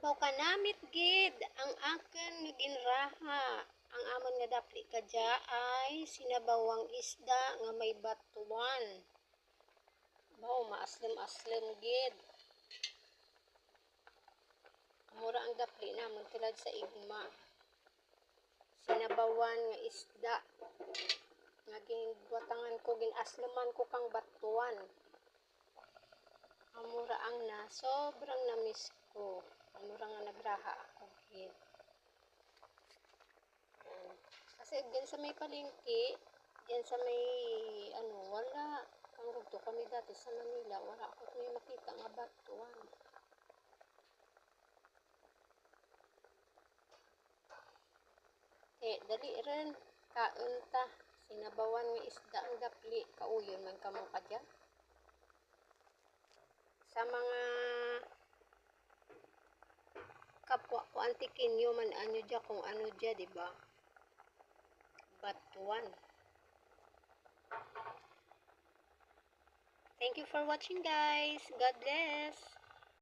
Baw ka namit gid ang akan nga ginraha. Ang amon nga dapli kadya ay sinabawang isda nga may batuan. Baw maaslem-aslem gid. Mura ang dapli namon tulad sa igma. Sinabawan nga isda. Nga ginbutangan ko, ginasleman ko kang batuan. Amura ang na, sobrang namiss ko. Amura nga nagraha ako gid. Kasi diyan sa may palengke, diyan sa may wala kang rugto kami dati sa Manila, wala ako may makita nga batuan. Dali rin, kaon ta. Sinabawan nga isda ang dapli, kauyon man kamo ka dyan. Sa mga kapwa ko antikinyo man anyo dyan kung ano dyan, diba? Batuan. Thank you for watching guys. God bless.